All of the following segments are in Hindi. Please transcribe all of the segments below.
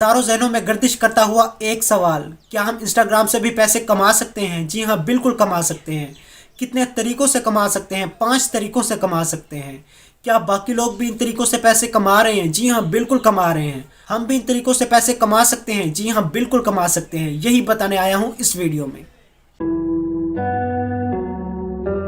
हज़ारों जहनों में गर्दिश करता हुआ एक सवाल, क्या हम इंस्टाग्राम से भी पैसे कमा सकते हैं? जी हाँ, बिल्कुल कमा सकते हैं। कितने तरीकों से कमा सकते हैं? 5 तरीकों से कमा सकते हैं। क्या बाकी लोग भी इन तरीकों से पैसे कमा रहे हैं? जी हाँ, बिल्कुल कमा रहे हैं। हम भी इन तरीकों से पैसे कमा सकते हैं? जी हाँ, बिल्कुल कमा सकते हैं। यही बताने आया हूँ इस वीडियो में।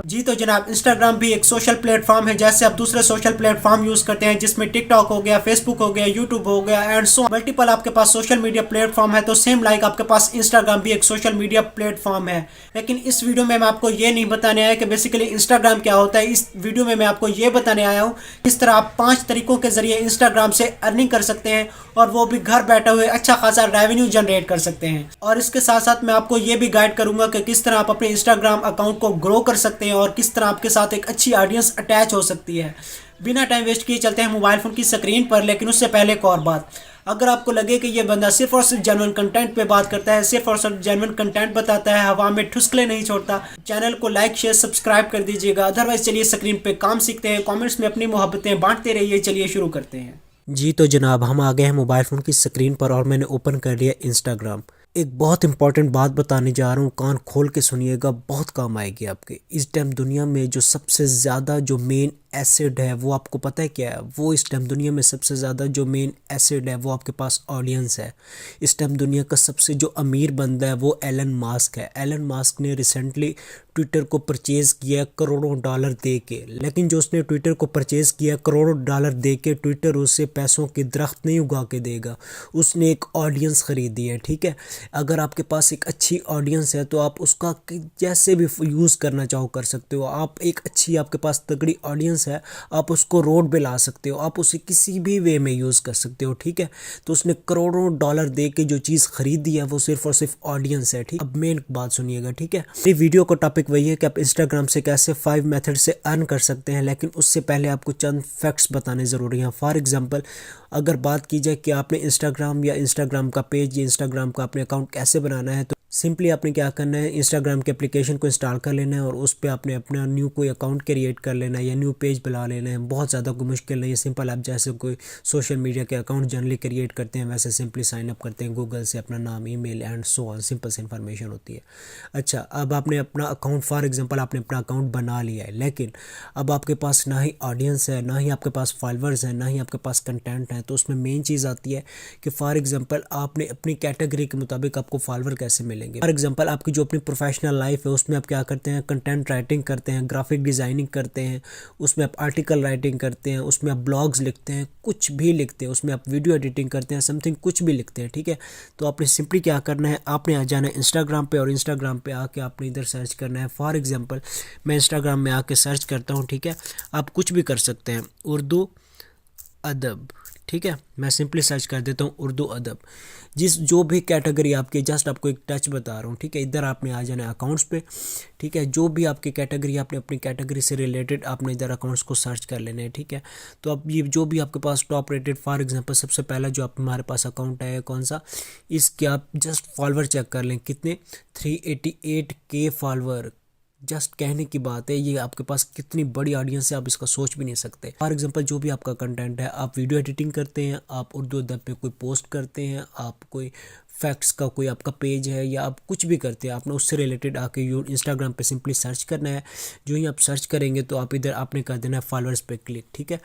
जी तो जनाब, इंस्टाग्राम भी एक सोशल प्लेटफॉर्म है, जैसे आप दूसरे सोशल प्लेटफॉर्म यूज करते हैं, जिसमें टिकटॉक हो गया, फेसबुक हो गया, यूट्यूब हो गया एंड सो मल्टीपल आपके पास सोशल मीडिया प्लेटफॉर्म है। तो सेम लाइक आपके पास इंस्टाग्राम भी एक सोशल मीडिया प्लेटफॉर्म है। लेकिन इस वीडियो में मैं आपको ये नहीं बताने आया कि बेसिकली इंस्टाग्राम क्या होता है। इस वीडियो में मैं आपको ये बताने आया हूँ किस तरह आप 5 तरीकों के जरिए इंस्टाग्राम से अर्निंग कर सकते हैं, और वो भी घर बैठे हुए अच्छा खासा रेवेन्यू जनरेट कर सकते हैं। और इसके साथ साथ मैं आपको ये भी गाइड करूंगा कि किस तरह आप अपने इंस्टाग्राम अकाउंट को ग्रो कर सकते हैं और किस तरह आपके साथ एक अच्छी ऑडियंस अटैच हो सकती है। बिना टाइम वेस्ट किए चलते हैं मोबाइल फोन की स्क्रीन पर। लेकिन उससे पहले एक और बात, अगर आपको लगे कि ये बंदा सिर्फ और सिर्फ जेन्युइन कंटेंट पे बात करता है, सिर्फ और सिर्फ जेन्युइन कंटेंट बताता है, हवा में ठुसकले नहीं छोड़ता, चैनल को लाइक शेयर सब्सक्राइब कर दीजिएगा। अदरवाइज चलिए स्क्रीन पे काम सीखते हैं, कमेंट्स में अपनी मोहब्बतें बांटते रहिए। चलिए शुरू करते हैं। जी तो जनाब, हम आ गए हैं मोबाइल फ़ोन की स्क्रीन पर और मैंने ओपन कर लिया इंस्टाग्राम। एक बहुत इंपॉर्टेंट बात बताने जा रहा हूँ, कान खोल के सुनिएगा, बहुत काम आएगी आपके। इस टाइम दुनिया में जो सबसे ज़्यादा जो मेन एसिड है वो आपको पता है क्या है? वो इस टाइम दुनिया में सबसे ज़्यादा जो मेन एसिड है वो आपके पास ऑडियंस है। इस टाइम दुनिया का सबसे जो अमीर बंदा है वो एलन मास्क है। एलन मास्क ने रिसेंटली ट्विटर को परचेज़ किया करोड़ों डॉलर दे के। लेकिन जो उसने ट्विटर को परचेज़ किया करोड़ों डॉलर दे के, ट्विटर उससे पैसों के दरख्त नहीं उगा के देगा। उसने एक ऑडियंस ख़रीदी है, ठीक है। अगर आपके पास एक अच्छी ऑडियंस है तो आप उसका जैसे भी यूज़ करना चाहो कर सकते हो। आप एक अच्छी आपके पास तगड़ी ऑडियंस है, आप उसको रोड पे ला सकते हो, आप उसे किसी भी वे में यूज़ कर सकते हो, ठीक है। तो उसने करोड़ों डॉलर दे के जो चीज़ खरीदी है वो सिर्फ और सिर्फ ऑडियंस है, ठीक। अब मेन बात सुनिएगा, ठीक है। ये वीडियो का टॉपिक वही है कि आप इंस्टाग्राम से कैसे 5 मेथड से अर्न कर सकते हैं। लेकिन उससे पहले आपको चंद फैक्ट्स बताने ज़रूरी हैं। फॉर एग्जांपल, अगर बात की जाए कि आपने इंस्टाग्राम का पेज या इंस्टाग्राम का अपने अकाउंट कैसे बनाना है, तो सिंपली आपने क्या करना है, इंस्टाग्राम के एप्लीकेशन को इंस्टॉल कर लेना है और उस पर आपने अपना न्यू कोई अकाउंट क्रिएट कर लेना है या न्यू पेज बना लेना है। बहुत ज़्यादा कोई मुश्किल नहीं है, सिंपल। आप जैसे कोई सोशल मीडिया के अकाउंट जनरली क्रिएट करते हैं वैसे सिंपली साइन अप करते हैं गूगल से, अपना नाम, email and so on, simple सी इन्फॉर्मेशन होती है। अच्छा, अब आपने अपना अकाउंट, फॉर एग्जांपल आपने अपना अकाउंट बना लिया है, लेकिन अब आपके पास ना ही ऑडियंस है, ना ही आपके पास फॉलोअर्स हैं, ना ही आपके पास कंटेंट है। तो उसमें मेन चीज़ आती है कि फॉर एग्जांपल आपने अपनी कैटेगरी के मुताबिक आपको फॉलोअर कैसे मिलेंगे। फॉर एग्जांपल आपकी जो अपनी प्रोफेशनल लाइफ है उसमें आप क्या करते हैं, कंटेंट राइटिंग करते हैं, ग्राफिक डिज़ाइनिंग करते हैं, उसमें आप आर्टिकल राइटिंग करते हैं, उसमें आप ब्लॉग्स लिखते हैं, कुछ भी लिखते हैं, उसमें आप वीडियो एडिटिंग करते हैं, समथिंग कुछ भी लिखते हैं, ठीक है। तो आपने सिंपली क्या करना है, आपने आ जाना है इंस्टाग्राम पे और इंस्टाग्राम पे आके आपने इधर सर्च करना है। फॉर एग्जांपल मैं इंस्टाग्राम में आके सर्च करता हूँ, ठीक है। आप कुछ भी कर सकते हैं, उर्दू अदब, ठीक है। मैं सिंपली सर्च कर देता हूँ उर्दू अदब। जिस जो भी कैटेगरी आपकी, जस्ट आपको एक टच बता रहा हूँ, ठीक है। इधर आपने आ जाना है अकाउंट्स पे, ठीक है। जो भी आपकी कैटेगरी, आपने अपनी कैटेगरी से रिलेटेड आपने इधर अकाउंट्स को सर्च कर लेना है, ठीक है। तो अब ये जो भी आपके पास टॉप रेटेड, फॉर एग्जांपल सबसे पहला जो आप हमारे पास अकाउंट है कौन सा, इसके आप जस्ट फॉलोअर चेक कर लें कितने, 388K फॉलोअर। जस्ट कहने की बात है, ये आपके पास कितनी बड़ी ऑडियंस है आप इसका सोच भी नहीं सकते। फॉर एग्जांपल जो भी आपका कंटेंट है, आप वीडियो एडिटिंग करते हैं, आप उर्दू अदब पे कोई पोस्ट करते हैं, आप कोई फैक्ट्स का कोई आपका पेज है या आप कुछ भी करते हैं, आपने उससे रिलेटेड आके इंस्टाग्राम पे सिंपली सर्च करना है। जो ही आप सर्च करेंगे तो आप इधर आपने कर देना है फॉलोअर्स पे क्लिक, ठीक है।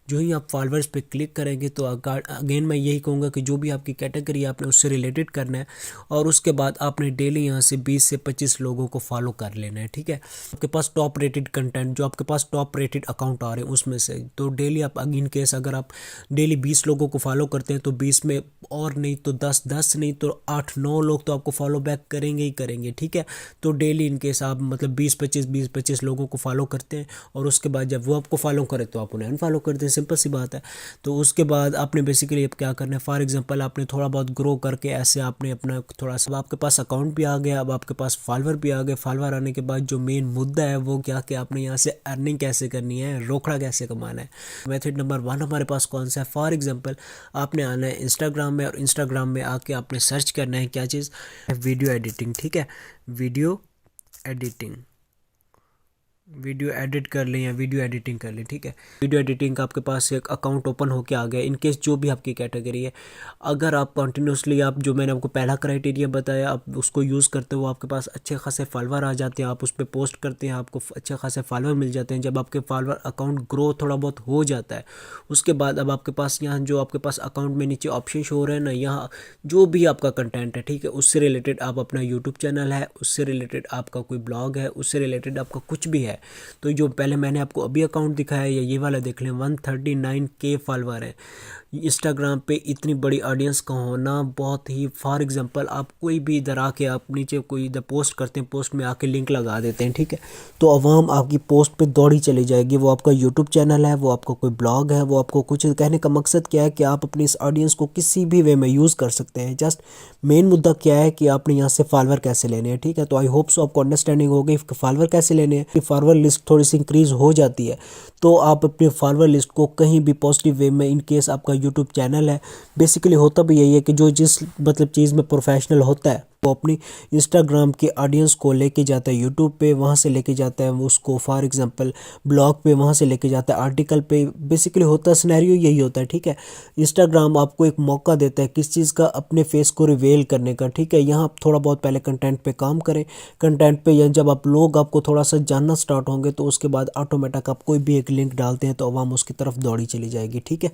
जो ही आप फॉलोअर्स पे क्लिक करेंगे तो अगेन मैं यही कहूँगा कि जो भी आपकी कैटेगरी है आपने उससे रिलेटेड करना है और उसके बाद आपने डेली यहाँ से 20 से 25 लोगों को फॉलो कर लेना है, ठीक है। आपके पास टॉप रेटेड कंटेंट, जो आपके पास टॉप रेटेड अकाउंट आ रहे हैं उसमें से, तो डेली आप इन केस अगर आप डेली 20 लोगों को फॉलो करते हैं तो 20 में और नहीं तो 10 नहीं तो 8-9 लोग तो आपको फॉलो बैक करेंगे ही करेंगे, ठीक है। तो डेली इन केस आप मतलब 20-25 लोगों को फॉलो करते हैं और उसके बाद जब वो आपको फॉलो करे तो आप उन्हें अनफॉलो कर दें, सिंपल सी बात है। तो उसके बाद आपने बेसिकली अब क्या करना है, फॉर एग्जांपल आपने थोड़ा बहुत ग्रो करके ऐसे आपने अपना थोड़ा सा, आपके पास अकाउंट भी आ गया, अब आपके पास फॉलोअर भी आ गए। फॉलोअर आने के बाद जो मेन मुद्दा है वो क्या कि आपने यहाँ से अर्निंग कैसे करनी है, रोकड़ा कैसे कमाना है। मेथड नंबर 1 हमारे पास कौन सा है, फॉर एग्जांपल आपने आना है इंस्टाग्राम में और इंस्टाग्राम में आके आपने सर्च करना है क्या चीज़, वीडियो एडिटिंग, ठीक है। वीडियो एडिटिंग, वीडियो एडिट कर लें या वीडियो एडिटिंग कर लें, ठीक है। वीडियो एडिटिंग का आपके पास एक अकाउंट ओपन होके आ गया, इन केस जो भी आपकी कैटेगरी है, अगर आप कंटिन्यूसली आप जो मैंने आपको पहला क्राइटेरिया बताया आप उसको यूज़ करते हो, आपके पास अच्छे खासे फॉलोवर आ जाते हैं, आप उस पर पोस्ट करते हैं, आपको अच्छे खासे फॉलोवर मिल जाते हैं। जब आपके फॉलोवर अकाउंट ग्रो थोड़ा बहुत हो जाता है, उसके बाद अब आपके पास यहाँ जो आपके पास अकाउंट में नीचे ऑप्शन शो हो रहे हैं ना, यहाँ जो भी आपका कंटेंट है, ठीक है, उससे रिलेटेड आप अपना यूट्यूब चैनल है, उससे रिलेटेड आपका कोई ब्लॉग है, उससे रिलेटेड आपका कुछ भी है, तो जो पहले मैंने आपको अभी अकाउंट दिखाया या ये वाला देख लें, 139K फॉलोवर है। इंस्टाग्राम पे इतनी बड़ी ऑडियंस का होना बहुत ही, फॉर एग्जांपल आप कोई भी इधर आके आप नीचे कोई इधर पोस्ट करते हैं, पोस्ट में आके लिंक लगा देते हैं, ठीक है, तो अवाम आपकी पोस्ट पे दौड़ी चली जाएगी। वो आपका यूट्यूब चैनल है, वो आपका कोई ब्लॉग है, वो आपको कुछ कहने का मकसद क्या है कि आप अपनी इस ऑडियंस को किसी भी वे में यूज़ कर सकते हैं। जस्ट मेन मुद्दा क्या है कि आपने यहाँ से फॉलोवर कैसे लेने हैं, ठीक है। तो आई होप सो आपको अंडरस्टैंडिंग हो गई फॉलोवर कैसे लेने हैं। फॉलोवर लिस्ट थोड़ी सी इंक्रीज हो जाती है तो आप अपने फॉलोवर लिस्ट को कहीं भी पॉजिटिव वे में, इन केस आपका यूट्यूब चैनल है, बेसिकली होता भी यही है कि जो जिस मतलब चीज़ में प्रोफेशनल होता है वो अपनी इंस्टाग्राम के ऑडियंस को लेके जाता है यूट्यूब पे, वहाँ से लेके जाता है उसको फॉर एग्जांपल ब्लॉग पे, वहाँ से लेके जाता है आर्टिकल पे। बेसिकली होता सिनेरियो यही होता है, ठीक है। इंस्टाग्राम आपको एक मौका देता है किस चीज़ का, अपने फेस को रिवेल करने का, ठीक है। यहाँ आप थोड़ा बहुत पहले कंटेंट पे काम करें, कंटेंट पे या जब आप लोग आपको थोड़ा सा जानना स्टार्ट होंगे तो उसके बाद ऑटोमेटिक आप कोई भी एक लिंक डालते हैं तो अवाम उसकी तरफ दौड़ी चली जाएगी, ठीक है।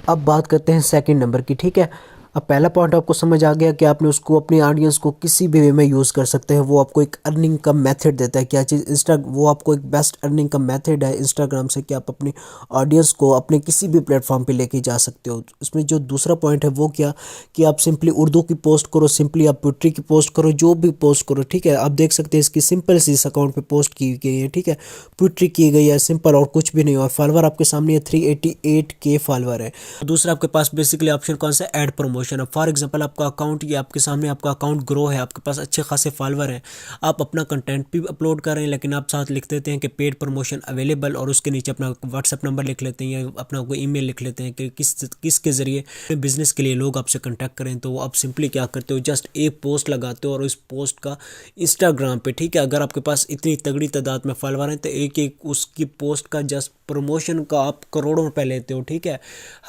अब बात करते हैं सेकंड नंबर की, ठीक है। अब पहला पॉइंट आपको समझ आ गया कि आपने उसको अपनी ऑडियंस को किसी भी वे में यूज़ कर सकते हैं, वो आपको एक अर्निंग का मेथड देता है। क्या चीज़ वो आपको एक बेस्ट अर्निंग का मेथड है इंस्टाग्राम से कि आप अपनी ऑडियंस को अपने किसी भी प्लेटफॉर्म पे लेके जा सकते हो। इसमें जो दूसरा पॉइंट है वो क्या, कि आप सिंपली उर्दू की पोस्ट करो, सिंपली आप पोइट्री की पोस्ट करो, जो भी पोस्ट करो, ठीक है। आप देख सकते हैं इसकी सिंपल सी इस अकाउंट पे पोस्ट की गई है, ठीक है, पोइट्री की गई है सिंपल, और कुछ भी नहीं। और फॉलोवर आपके सामने 388K फॉलोवर है। दूसरा आपके पास बेसिकली ऑप्शन कौन सा, ऐड प्रमोशन। अब फॉर एग्जांपल आपका अकाउंट, ये आपके सामने आपका अकाउंट ग्रो है, आपके पास अच्छे खासे फॉलोवर हैं, आप अपना कंटेंट भी अपलोड कर रहे हैं, लेकिन आप साथ लिख देते हैं कि पेड प्रमोशन अवेलेबल, और उसके नीचे अपना व्हाट्सअप नंबर लिख लेते हैं या अपना कोई ईमेल लिख लेते हैं कि किसके ज़रिए बिजनेस के लिए लोग आपसे कॉन्टैक्ट करें। तो आप सिंपली क्या करते हो, जस्ट एक पोस्ट लगाते हो और उस पोस्ट का इंस्टाग्राम पे, ठीक है, अगर आपके पास इतनी तगड़ी तादाद में फॉलोवर हैं तो एक एक उसकी पोस्ट का जस्ट प्रमोशन का आप करोड़ों रुपए लेते हो, ठीक है।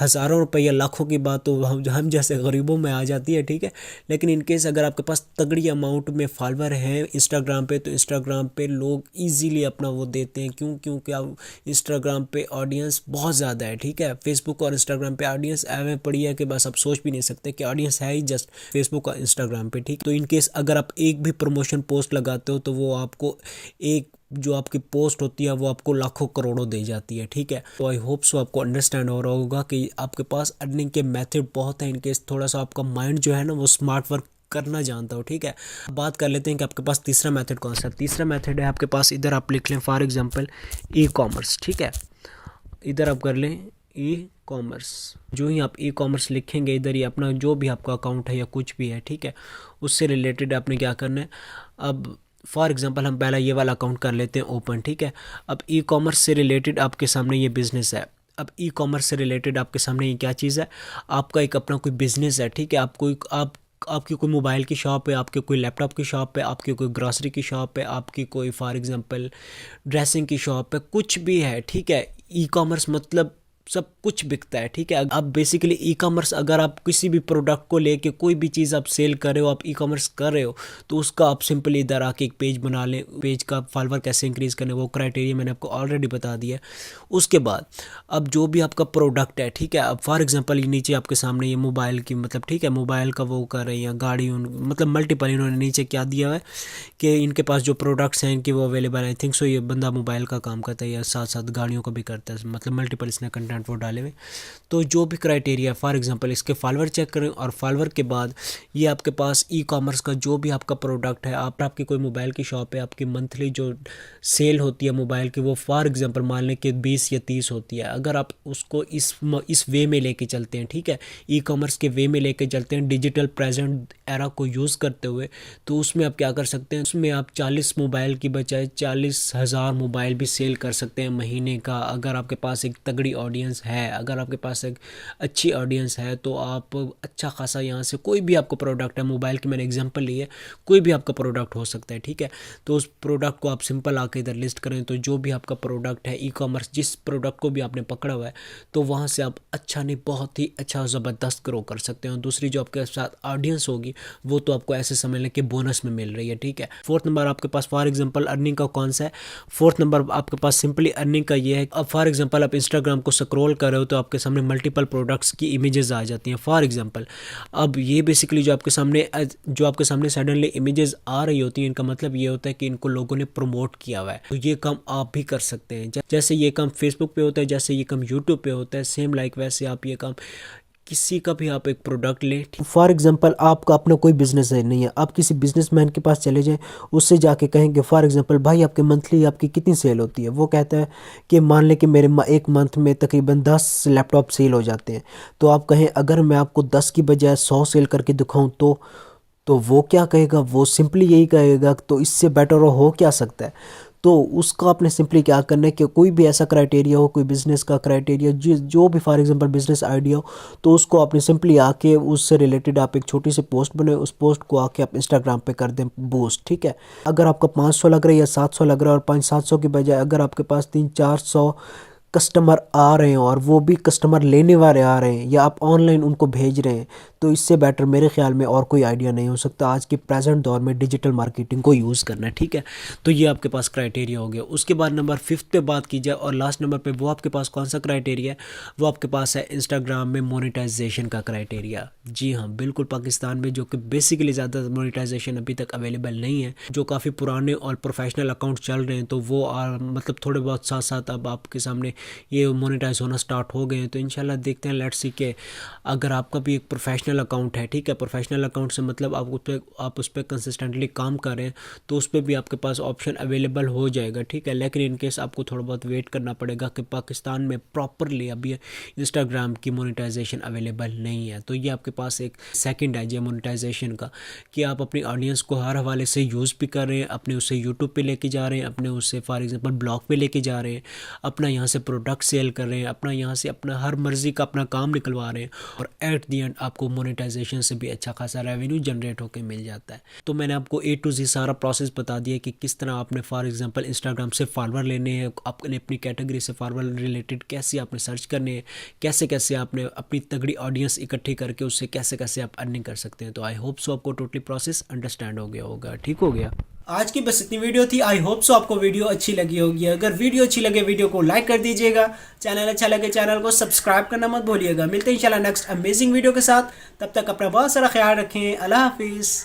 हज़ारों रुपए या लाखों की बात तो हम जैसे गरीबों में आ जाती है, ठीक है। लेकिन इनकेस अगर आपके पास तगड़ी अमाउंट में फॉलोवर हैं इंस्टाग्राम पे, तो इंस्टाग्राम पे लोग इजीली अपना वो देते हैं, क्योंकि आप इंस्टाग्राम पे ऑडियंस बहुत ज़्यादा है, ठीक है। फेसबुक और इंस्टाग्राम पे ऑडियंस एवं पड़ी है कि बस आप सोच भी नहीं सकते कि ऑडियंस है ही जस्ट फेसबुक और इंस्टाग्राम पे, ठीक। तो इनकेस अगर आप एक भी प्रमोशन पोस्ट लगाते हो तो वो आपको एक जो आपकी पोस्ट होती है वो आपको लाखों करोड़ों दे जाती है, ठीक है। तो आई होप सो आपको अंडरस्टैंड हो रहा होगा कि आपके पास अर्निंग के मेथड बहुत है, इनकेस थोड़ा सा आपका माइंड जो है ना वो स्मार्ट वर्क करना जानता हो, ठीक है। बात कर लेते हैं कि आपके पास तीसरा मेथड कौन सा है। तीसरा मेथड है आपके पास, इधर आप लिख लें फॉर एग्जांपल ई कॉमर्स, ठीक है। इधर आप कर लें ई कॉमर्स, जो ही आप ई कॉमर्स लिखेंगे इधर ही अपना जो भी आपका अकाउंट है या कुछ भी है, ठीक है, उससे रिलेटेड आपने क्या करना है। अब फॉर एग्जांपल हम पहला ये वाला अकाउंट कर लेते हैं ओपन, ठीक है। अब ई कॉमर्स से रिलेटेड आपके सामने ये बिज़नेस है। अब ई कॉमर्स से रिलेटेड आपके सामने ये क्या चीज़ है, आपका एक अपना कोई बिज़नेस है, ठीक है। आपकी कोई मोबाइल की शॉप है, आपके कोई लैपटॉप की शॉप है, आपकी कोई ग्रॉसरी की शॉप है, आपकी कोई फॉर एग्जांपल ड्रेसिंग की शॉप है, कुछ भी है, ठीक है। ई कॉमर्स मतलब सब कुछ बिकता है, ठीक है। अब बेसिकली ई कॉमर्स, अगर आप किसी भी प्रोडक्ट को लेके कोई भी चीज़ आप सेल कर रहे हो, आप ई कॉमर्स कर रहे हो, तो उसका आप सिंपली इधर आके एक पेज बना लें। पेज का फॉलोवर कैसे इंक्रीज़ करने, वो क्राइटेरिया मैंने आपको ऑलरेडी बता दिया है। उसके बाद अब जो भी आपका प्रोडक्ट है, ठीक है, अब फॉर एग्जांपल ये नीचे आपके सामने ये मोबाइल की मतलब, ठीक है, मोबाइल का वो कर रहे हैं या गाड़ी मतलब मल्टीपल इन्होंने नीचे क्या दिया हुआ है कि इनके पास जो प्रोडक्ट्स हैं इनके वो अवेलेबल है। आई थिंक सो ये बंदा मोबाइल का काम करता है या साथ साथ गाड़ियों का भी करता है, मतलब मल्टीपल इसने कंटेंट वो डाले हुए। तो जो भी क्राइटेरिया, फॉर एग्जांपल इसके फॉलोवर चेक करें, और फॉलोवर के बाद ये आपके पास ई कॉमर्स का जो भी आपका प्रोडक्ट है, आपकी कोई मोबाइल की शॉप है, आपकी मंथली जो सेल होती है मोबाइल की वो फॉर एग्जांपल मान लें कि 20 या 30 होती है। अगर आप उसको इस वे में लेके चलते हैं, ठीक है, ई कॉमर्स के वे में लेके चलते हैं डिजिटल प्रेजेंट एरा को यूज़ करते हुए, तो उसमें आप क्या कर सकते हैं, उसमें आप 40 मोबाइल की बजाय 40,000 मोबाइल भी सेल कर सकते हैं महीने का, अगर आपके पास एक तगड़ी ऑडियंस ऑडियंस है, अगर आपके पास एक अच्छी ऑडियंस है तो आप अच्छा खासा यहाँ से कोई भी आपका प्रोडक्ट है, मोबाइल की मैंने एग्जांपल ली है, कोई भी आपका प्रोडक्ट हो सकता है, ठीक है। तो उस प्रोडक्ट को आप सिंपल आके इधर लिस्ट करें, तो जो भी आपका प्रोडक्ट है, ई कॉमर्स जिस प्रोडक्ट को भी आपने पकड़ा हुआ है, तो वहाँ से आप अच्छा नहीं बहुत ही अच्छा ज़बरदस्त ग्रो कर सकते हैं। दूसरी जो आपके साथ ऑडियंस होगी वो तो आपको ऐसे समझ लें कि बोनस में मिल रही है, ठीक है। फोर्थ नंबर आपके पास फॉर एग्जांपल अर्निंग का कौन सा है? फोर्थ नंबर आपके पास सिंपली अर्निंग का ये है, अब फॉर एग्जांपल आप इंस्टाग्राम को स्क्रॉल कर रहे हो तो आपके सामने मल्टीपल प्रोडक्ट्स की इमेजेस आ जाती हैं फॉर एग्जांपल। अब ये बेसिकली जो आपके सामने सडनली इमेजेस आ रही होती हैं, इनका मतलब ये होता है कि इनको लोगों ने प्रमोट किया हुआ है। तो ये काम आप भी कर सकते हैं, जैसे ये काम फेसबुक पे होता है, जैसे ये काम यूट्यूब पे होता है, सेम लाइक वैसे आप ये काम किसी का भी आप एक प्रोडक्ट लें। फॉर एग्जांपल आपका अपना कोई बिजनेस है नहीं है, आप किसी बिजनेसमैन के पास चले जाएं, उससे जाके कहेंगे फॉर एग्जांपल भाई आपके मंथली आपकी कितनी सेल होती है? वो कहता है कि मान लें कि मेरे एक मंथ में तकरीबन 10 लैपटॉप सेल हो जाते हैं। तो आप कहें अगर मैं आपको 10 की बजाय 100 सेल करके दिखाऊं तो वो क्या कहेगा? वो सिंपली यही कहेगा तो इससे बेटर हो क्या सकता है? तो उसका आपने सिंपली क्या करना है कि कोई भी ऐसा क्राइटेरिया हो, कोई बिज़नेस का क्राइटेरिया जो भी फॉर एग्जांपल बिज़नेस आइडिया हो, तो उसको आपने सिंपली आके उससे रिलेटेड आप एक छोटी सी पोस्ट बनाए, उस पोस्ट को आके आप इंस्टाग्राम पे कर दें बूस्ट, ठीक है। अगर आपका 500 लग रहा है या 700 लग रहा है, और 500-700 की बजाय अगर आपके पास 300-400 कस्टमर आ रहे हैं और वो भी कस्टमर लेने वाले आ रहे हैं, या आप ऑनलाइन उनको भेज रहे हैं, तो इससे बेटर मेरे ख्याल में और कोई आइडिया नहीं हो सकता आज के प्रेजेंट दौर में डिजिटल मार्केटिंग को यूज़ करना है, ठीक है। तो ये आपके पास क्राइटेरिया हो गया। उसके बाद नंबर 5 पे बात की जाए और लास्ट नंबर पे वो आपके पास कौन सा क्राइटेरिया है? वो आपके पास है इंस्टाग्राम में मोनेटाइजेशन का क्राइटेरिया। जी हाँ, बिल्कुल पाकिस्तान में जो कि बेसिकली ज़्यादा मोनेटाइजेशन अभी तक अवेलेबल नहीं है, जो काफ़ी पुराने और प्रोफेशनल अकाउंट चल रहे हैं, तो वो मतलब थोड़े बहुत साथ साथ अब आपके सामने ये मोनेटाइज होना स्टार्ट हो गए हैं। तो इंशाल्लाह देखते हैं, लेट्स सी के अगर आपका भी एक प्रोफेशनल अकाउंट है, ठीक है, प्रोफेशनल अकाउंट से मतलब आप उस पर कंसिस्टेंटली काम कर रहे हैं, तो उस पर भी आपके पास ऑप्शन अवेलेबल हो जाएगा, ठीक है। लेकिन इन केस आपको थोड़ा बहुत वेट करना पड़ेगा कि पाकिस्तान में प्रॉपरली अभी इंस्टाग्राम की मोनेटाइजेशन अवेलेबल नहीं है। तो ये आपके पास एक सेकंड है जो मोनेटाइजेशन का, कि आप अपनी ऑडियंस को हर हवाले से यूज़ भी कर रहे हैं, अपने उससे यूट्यूब पे लेके जा रहे हैं, अपने उससे फॉर एग्जांपल ब्लॉग पे लेके जा रहे हैं, अपना यहाँ से प्रोडक्ट सेल कर रहे हैं, अपना यहाँ से अपना हर मर्जी का अपना काम निकलवा रहे हैं, और एट दी एंड आपको मोनेटाइजेशन से भी अच्छा खासा रेवेन्यू जनरेट होकर मिल जाता है। तो मैंने आपको A to Z सारा प्रोसेस बता दिया कि किस तरह आपने फॉर एग्जांपल इंस्टाग्राम से फॉलोअर लेने हैं, आपने अपनी कैटेगरी से फॉलोअर रिलेटेड कैसे आपने सर्च करने हैं, कैसे कैसे आपने अपनी तगड़ी ऑडियंस इकट्ठी करके उससे कैसे कैसे आप अर्निंग कर सकते हैं। तो आई होप सो आपको टोटली प्रोसेस अंडरस्टैंड हो गया होगा, ठीक हो गया। आज की बस इतनी वीडियो थी। आई होप सो आपको वीडियो अच्छी लगी होगी। अगर वीडियो अच्छी लगे वीडियो को लाइक कर दीजिएगा, चैनल अच्छा लगे चैनल को सब्सक्राइब करना मत भूलिएगा। मिलते हैं इंशाल्लाह नेक्स्ट अमेजिंग वीडियो के साथ, तब तक अपना बहुत सारा ख्याल रखें। अल्लाह हाफिज़।